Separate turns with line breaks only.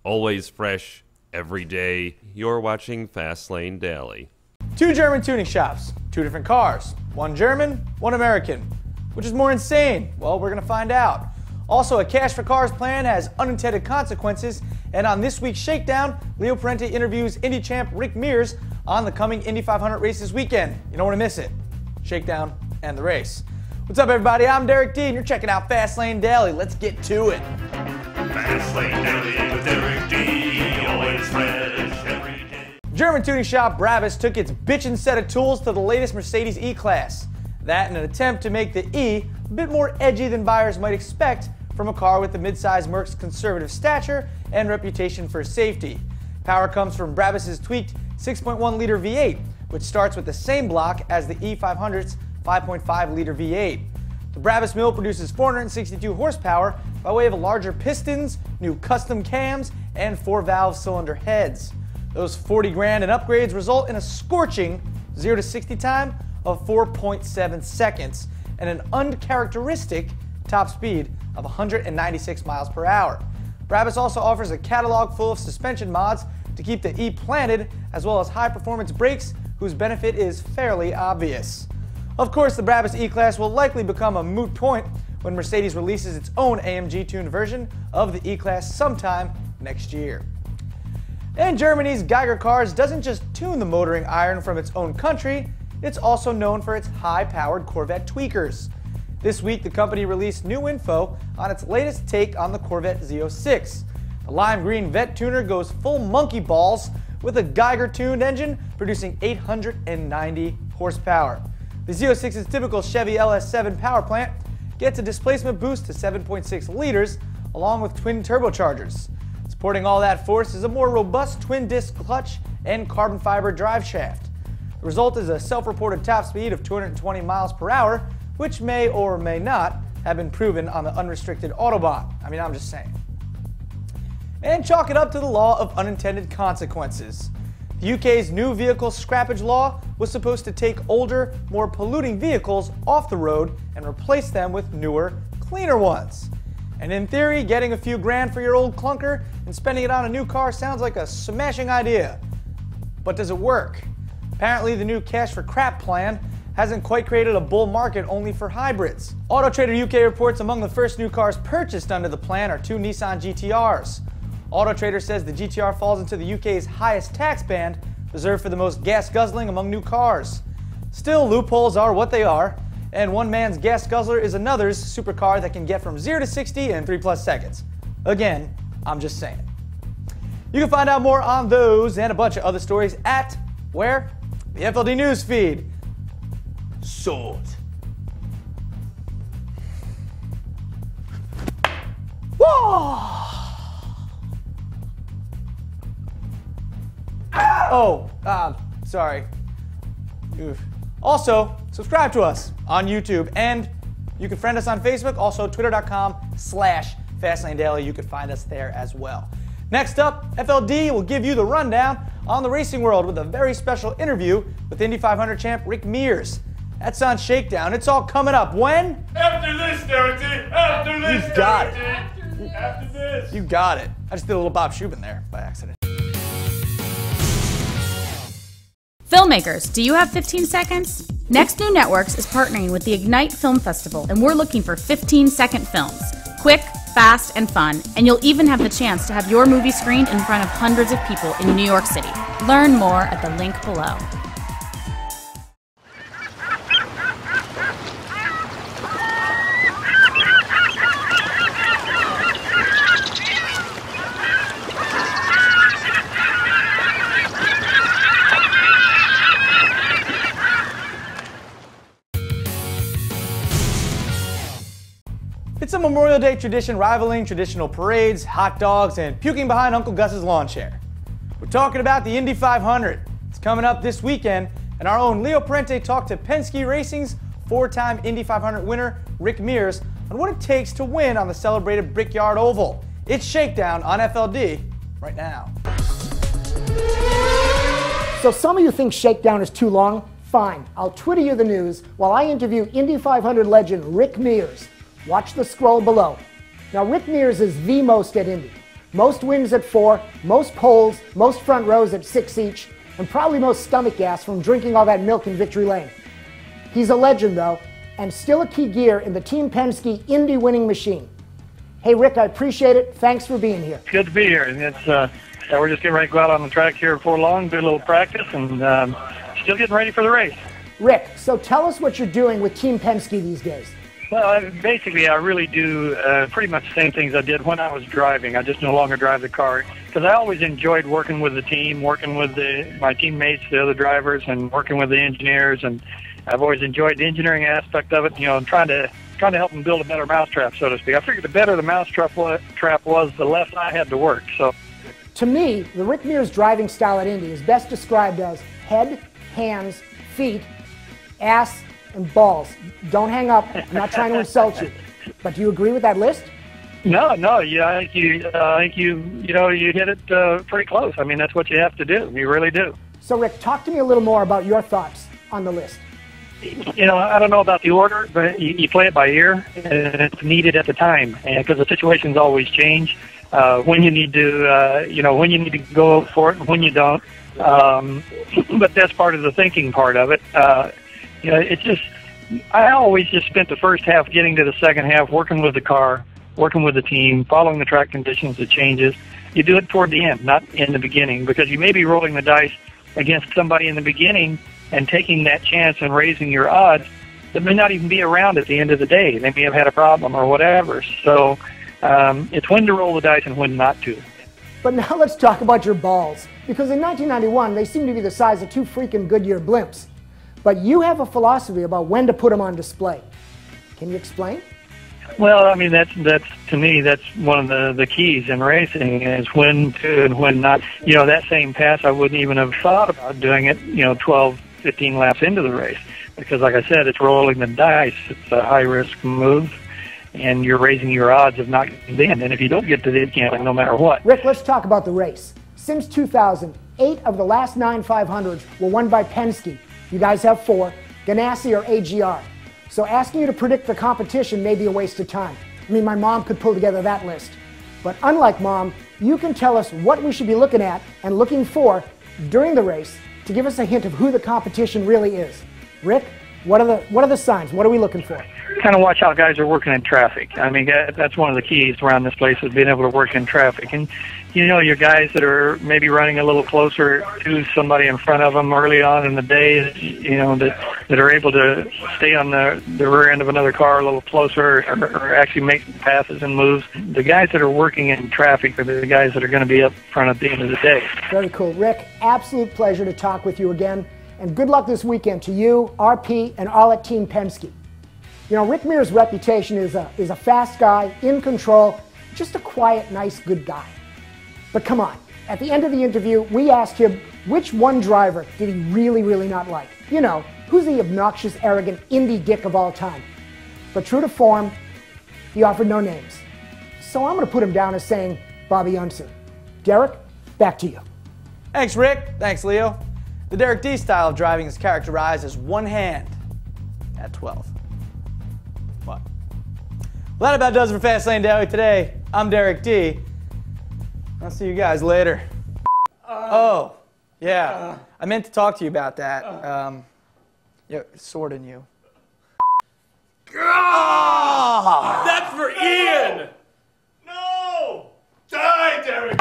always fresh, every day. You're watching Fastlane Daily.
2 German tuning shops, 2 different cars, 1 German, 1 American. Which is more insane? Well, we're going to find out. Also, a Cash for Cars plan has unintended consequences, and on this week's Shakedown, Leo Parente interviews Indy champ Rick Mears on the coming Indy 500 race this weekend. You don't want to miss it. Shakedown and the race. What's up, everybody? I'm Derek D, and you're checking out Fastlane Daily. Let's get to it.
Fastlane Daily with Derek D, always fresh every day.
German tuning shop Brabus took its bitchin' set of tools to the latest Mercedes E-Class. That in an attempt to make the E a bit more edgy than buyers might expect from a car with the mid-size Merc's conservative stature and reputation for safety. Power comes from Brabus's tweaked 6.1-liter V8, which starts with the same block as the E500's 5.5-liter V8. The Brabus mill produces 462 horsepower by way of larger pistons, new custom cams, and 4-valve cylinder heads. Those 40 grand in upgrades result in a scorching 0 to 60 time of 4.7 seconds and an uncharacteristic top speed of 196 miles per hour. Brabus also offers a catalog full of suspension mods to keep the E planted, as well as high-performance brakes whose benefit is fairly obvious. Of course, the Brabus E-Class will likely become a moot point when Mercedes releases its own AMG-tuned version of the E-Class sometime next year. And Germany's Geiger Cars doesn't just tune the motoring iron from its own country, it's also known for its high-powered Corvette tweakers. This week, the company released new info on its latest take on the Corvette Z06. The lime green Vet tuner goes full monkey balls with a Geiger-tuned engine producing 890 horsepower. The Z06's typical Chevy LS7 power plant gets a displacement boost to 7.6 liters along with twin turbochargers. Supporting all that force is a more robust twin-disc clutch and carbon fiber drive shaft. The result is a self-reported top speed of 220 miles per hour, which may or may not have been proven on the unrestricted Autobahn. I'm just saying. And chalk it up to the law of unintended consequences. The UK's new vehicle scrappage law was supposed to take older, more polluting vehicles off the road and replace them with newer, cleaner ones. And in theory, getting a few grand for your old clunker and spending it on a new car sounds like a smashing idea. But does it work? Apparently, the new Cash for Crap plan hasn't quite created a bull market only for hybrids. Auto Trader UK reports among the first new cars purchased under the plan are 2 Nissan GTRs. Auto Trader says the GTR falls into the UK's highest tax band, reserved for the most gas guzzling among new cars. Still, loopholes are what they are, and one man's gas guzzler is another's supercar that can get from 0 to 60 in 3+ seconds. Again, I'm just saying. You can find out more on those and a bunch of other stories at, where? The FLD News feed. Sold. Whoa! Oh, sorry. Oof. Also, subscribe to us on YouTube, and you can friend us on Facebook, also twitter.com/Fastlane Daily. You can find us there as well. Next up, FLD will give you the rundown on the racing world with a very special interview with Indy 500 champ Rick Mears. That's on Shakedown. It's all coming up when?
After this, Derek D. After this,
You got
Derek D. After this.
You got it. I just did a little Bob Shubin there by accident.
Filmmakers, do you have 15 seconds? Next New Networks is partnering with the Ignite Film Festival, and we're looking for 15-second films. Quick, fast, and fun, and you'll even have the chance to have your movie screened in front of hundreds of people in New York City. Learn more at the link below.
It's a Memorial Day tradition rivaling traditional parades, hot dogs, and puking behind Uncle Gus's lawn chair. We're talking about the Indy 500. It's coming up this weekend, and our own Leo Parente talked to Penske Racing's 4-time Indy 500 winner, Rick Mears, on what it takes to win on the celebrated Brickyard Oval. It's Shakedown on FLD right now.
So some of you think Shakedown is too long? Fine, I'll Twitter you the news while I interview Indy 500 legend Rick Mears. Watch the scroll below. Now, Rick Mears is the most at Indy. most wins at 4, most poles, most front rows at 6 each, and probably most stomach gas from drinking all that milk in Victory Lane. He's a legend, though, and still a key gear in the Team Penske Indy winning machine. Hey, Rick, I appreciate it. Thanks for being here.
Good to be here. And it's, we're just getting ready to go out on the track here before long, do a little practice, and still getting ready for the race.
Rick, so tell us what you're doing with Team Penske these days.
Well, basically, I really do pretty much the same things I did when I was driving. I just no longer drive the car because I always enjoyed working with the team, working with my teammates, the other drivers, and working with the engineers. And I've always enjoyed the engineering aspect of it, you know, and trying to help them build a better mousetrap, so to speak. I figured the better the mousetrap was, the less I had to work. So,
to me, the Rick Mears driving style at Indy is best described as head, hands, feet, ass, and balls. Don't hang up. I'm not trying to insult you. But do you agree with that list?
No, yeah, I think you hit it pretty close. I mean, that's what you have to do. You really do.
So, Rick, talk to me a little more about your thoughts on the list.
You know, I don't know about the order, but you play it by ear, and it's needed at the time, because the situations always change. When you need to, when you need to go for it, and when you don't. But that's part of the thinking part of it. It's just, I always just spent the first half getting to the second half, working with the car, working with the team, following the track conditions, the changes. You do it toward the end, not in the beginning, because you may be rolling the dice against somebody in the beginning and taking that chance and raising your odds that may not even be around at the end of the day. They may have had a problem or whatever. So it's when to roll the dice and when not to.
But now let's talk about your balls, because in 1991, they seem to be the size of 2 freaking Goodyear blimps. But you have a philosophy about when to put them on display. Can you explain?
Well, I mean, that's to me, that's one of the keys in racing is when to and when not. You know, that same pass, I wouldn't even have thought about doing it, 12, 15 laps into the race. Because like I said, it's rolling the dice. It's a high-risk move, and you're raising your odds of not getting in. And if you don't get to the end, you can't win no matter what.
Rick, let's talk about the race. Since 2000, 8 of the last 9 500s were won by Penske. You guys have 4, Ganassi or AGR. So asking you to predict the competition may be a waste of time. I mean, my mom could pull together that list. But unlike Mom, you can tell us what we should be looking at and looking for during the race to give us a hint of who the competition really is. Rick, what are the signs? What are we looking for?
Kind of watch how guys are working in traffic. I mean, that's one of the keys around this place is being able to work in traffic. And, your guys that are maybe running a little closer to somebody in front of them early on in the day, that are able to stay on the rear end of another car a little closer or actually make passes and moves. The guys that are working in traffic are the guys that are going to be up front at the end of the day. Very
cool. Rick, absolute pleasure to talk with you again. And good luck this weekend to you, RP, and all at Team Penske. Rick Mears' reputation is a fast guy, in control, just a quiet, nice, good guy. But come on, at the end of the interview, we asked him which one driver did he really, really not like. Who's the obnoxious, arrogant Indy dick of all time? But true to form, he offered no names. So I'm going to put him down as saying Bobby Unser. Derek, back to you.
Thanks, Rick. Thanks, Leo. The Derek D style of driving is characterized as one hand at 12. What? Well, that about does it for Fastlane Daily today. I'm Derek D. I'll see you guys later. Oh, yeah. I meant to talk to you about that. Sword in you.
That's for Ian!
No! Die, Derek!